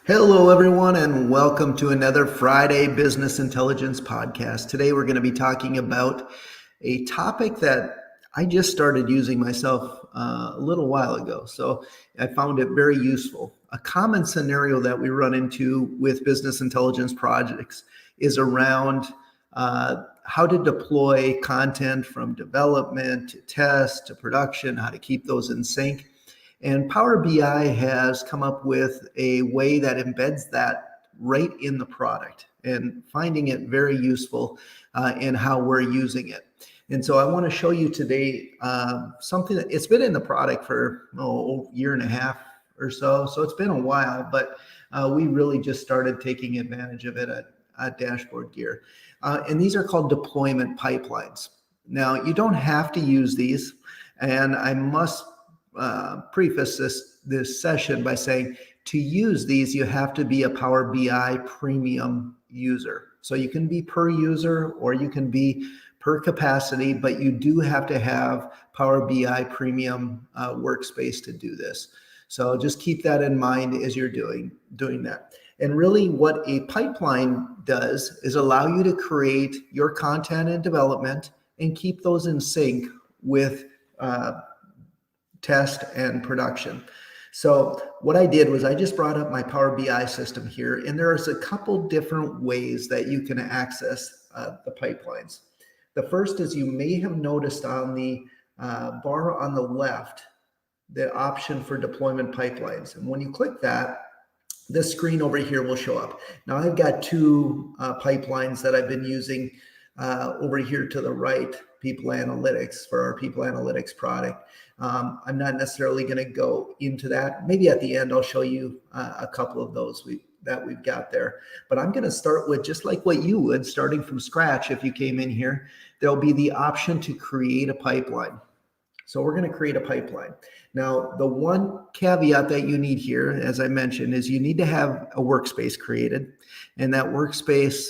Hello, everyone, and welcome to another Friday Business Intelligence podcast. Today, we're going to be talking about a topic that I just started using myself a little while ago. So I found it very useful. A common scenario that we run into with business intelligence projects is around how to deploy content from development to test to production, how to keep those in sync. And Power BI has come up with a way that embeds that right in the product and finding it very useful in how we're using it. And so I want to show you today something that it's been in the product for a year and a half or so. So it's been a while, but we really just started taking advantage of it at Dashboard Gear. And these are called deployment pipelines. Now, you don't have to use these, and I must preface this session by saying to use these, you have to be a Power BI premium user. So you can be per user or you can be per capacity, but you do have to have Power BI premium workspace to do this. So just keep that in mind as you're doing that. And really what a pipeline does is allow you to create your content and development and keep those in sync with test and production. So what I did was I just brought up my Power BI system here, and there's a couple different ways that you can access the pipelines. The first is you may have noticed on the bar on the left, the option for deployment pipelines. And when you click that, this screen over here will show up. Now I've got two pipelines that I've been using over here to the right, People Analytics, for our People Analytics product. I'm not necessarily going to go into that. Maybe at the end, I'll show you a couple of those that we've got there. But I'm going to start with just like what you would, starting from scratch. If you came in here, there'll be the option to create a pipeline. So we're going to create a pipeline. Now, the one caveat that you need here, as I mentioned, is you need to have a workspace created. And that workspace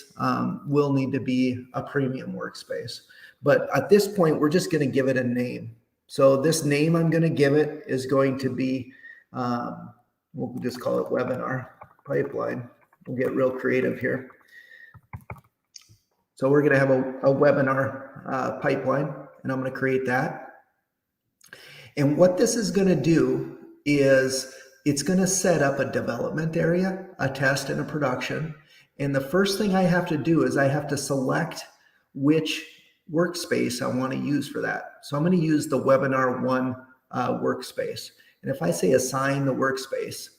will need to be a premium workspace. But at this point, we're just going to give it a name. So this name I'm going to give it is going to be, we'll just call it webinar pipeline. We'll get real creative here. So we're going to have a webinar pipeline, and I'm going to create that. And what this is going to do is it's going to set up a development area, a test, and a production. And the first thing I have to do is I have to select which workspace I want to use for that. So I'm going to use the webinar one workspace. And if I say assign the workspace,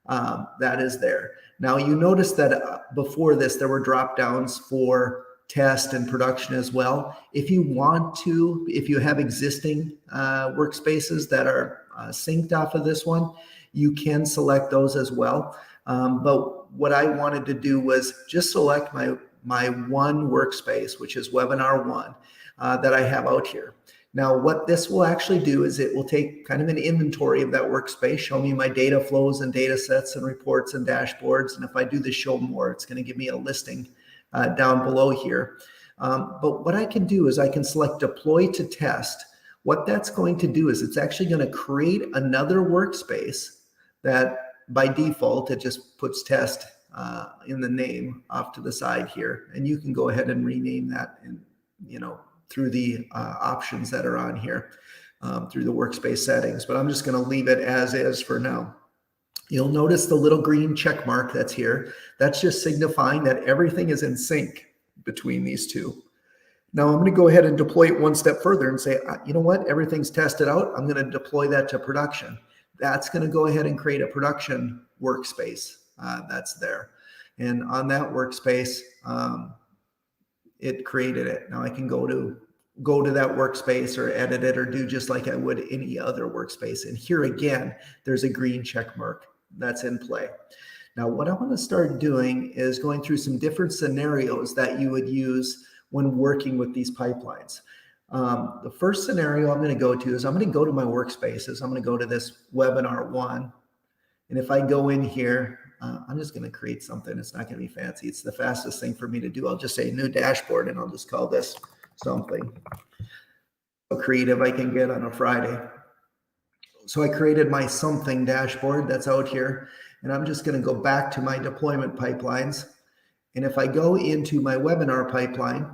that is there. Now you notice that before this, there were drop downs for test and production as well. If you want to, if you have existing workspaces that are synced off of this one, you can select those as well. But what I wanted to do was just select my one workspace, which is webinar one, that I have out here. Now, what this will actually do is it will take kind of an inventory of that workspace, show me my data flows and data sets and reports and dashboards. And if I do the show more, it's going to give me a listing down below here. But what I can do is I can select deploy to test. What that's going to do is it's actually going to create another workspace that by default, it just puts test in the name off to the side here. And you can go ahead and rename that and, through the options that are on here, through the workspace settings. But I'm just going to leave it as is for now. You'll notice the little green check mark that's here. That's just signifying that everything is in sync between these two. Now I'm going to go ahead and deploy it one step further and say, you know what, everything's tested out. I'm going to deploy that to production. That's going to go ahead and create a production workspace that's there. And on that workspace, it created it. Now I can go to that workspace or edit it or do just like I would any other workspace. And here again, there's a green check mark that's in play. Now, what I want to start doing is going through some different scenarios that you would use when working with these pipelines. The first scenario I'm going to go to is I'm going to go to my workspaces. I'm going to go to this webinar one. And if I go in here, I'm just going to create something. It's not going to be fancy. It's the fastest thing for me to do. I'll just say new dashboard, and I'll just call this something so creative I can get on a Friday. So I created my something dashboard that's out here. And I'm just going to go back to my deployment pipelines. And if I go into my webinar pipeline,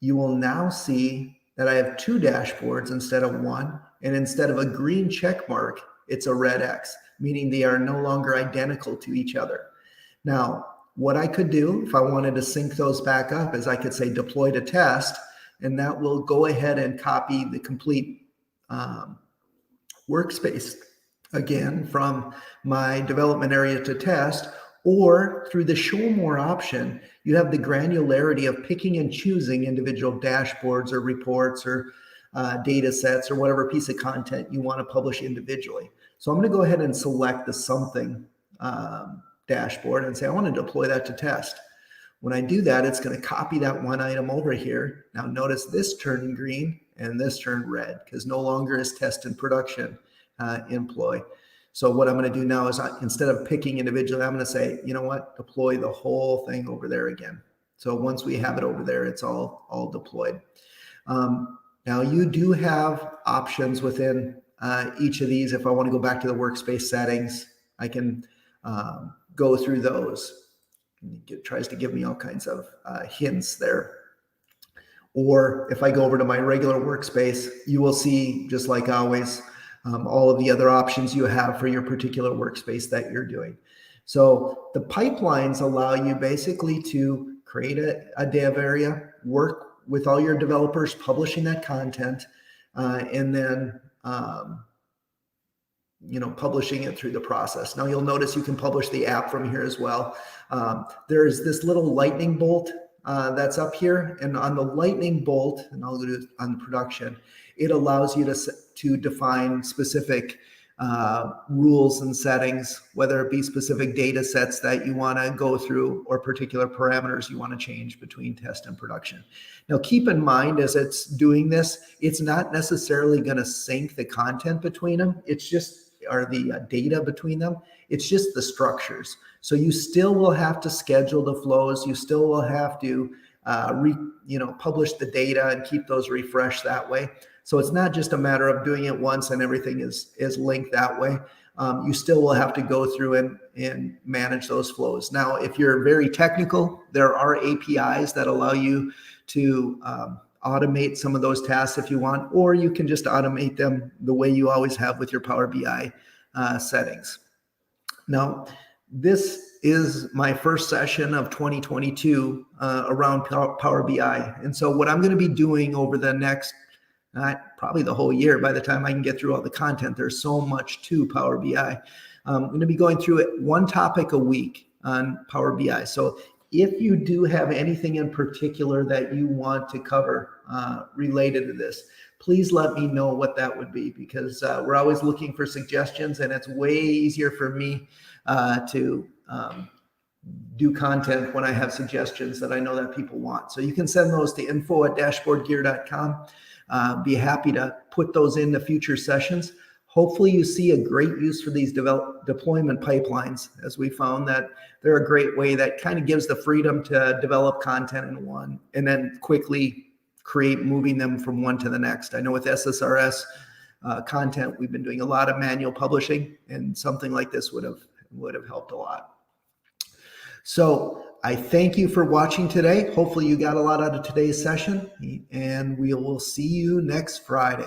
you will now see that I have 2 dashboards instead of 1. And instead of a green check mark, it's a red X, meaning they are no longer identical to each other. Now, what I could do if I wanted to sync those back up is I could say deploy to test, and that will go ahead and copy the complete workspace again from my development area to test. Or through the show more option, you have the granularity of picking and choosing individual dashboards or reports or data sets or whatever piece of content you want to publish individually. So I'm going to go ahead and select the something dashboard and say I want to deploy that to test. When I do that, it's going to copy that one item over here. Now notice this turned green and this turned red because no longer is test and production employ. So what I'm going to do now is instead of picking individually, I'm going to say, you know what, deploy the whole thing over there again. So once we have it over there, it's all deployed. Now you do have options within each of these. If I want to go back to the workspace settings, I can go through those. It tries to give me all kinds of hints there. Or if I go over to my regular workspace, you will see, just like always, all of the other options you have for your particular workspace that you're doing. So the pipelines allow you basically to create a dev area, work with all your developers publishing that content, and then publishing it through the process. Now you'll notice you can publish the app from here as well. There's this little lightning bolt that's up here, and on the lightning bolt, and I'll do it on production, it allows you to define specific rules and settings, whether it be specific data sets that you want to go through or particular parameters you want to change between test and production. Now, keep in mind as it's doing this, it's not necessarily going to sync the content between them. It's just, or the data between them. It's just the structures. So you still will have to schedule the flows. You still will have to publish the data and keep those refreshed that way. So it's not just a matter of doing it once and everything is linked that way. You still will have to go through and manage those flows. Now, if you're very technical, there are APIs that allow you to automate some of those tasks if you want, or you can just automate them the way you always have with your Power BI settings. Now, this is my first session of 2022 around Power BI. And so what I'm going to be doing over the next probably the whole year, by the time I can get through all the content, there's so much to Power BI. I'm going to be going through it one topic a week on Power BI. So if you do have anything in particular that you want to cover related to this, please let me know what that would be, because we're always looking for suggestions, and it's way easier for me to do content when I have suggestions that I know that people want. So you can send those to info@dashboardgear.com. Be happy to put those into future sessions. Hopefully you see a great use for these deployment pipelines, as we found that they're a great way that kind of gives the freedom to develop content in one and then quickly create moving them from one to the next. I know with SSRS content, we've been doing a lot of manual publishing, and something like this would have helped a lot. So I thank you for watching today. Hopefully you got a lot out of today's session, and we will see you next Friday.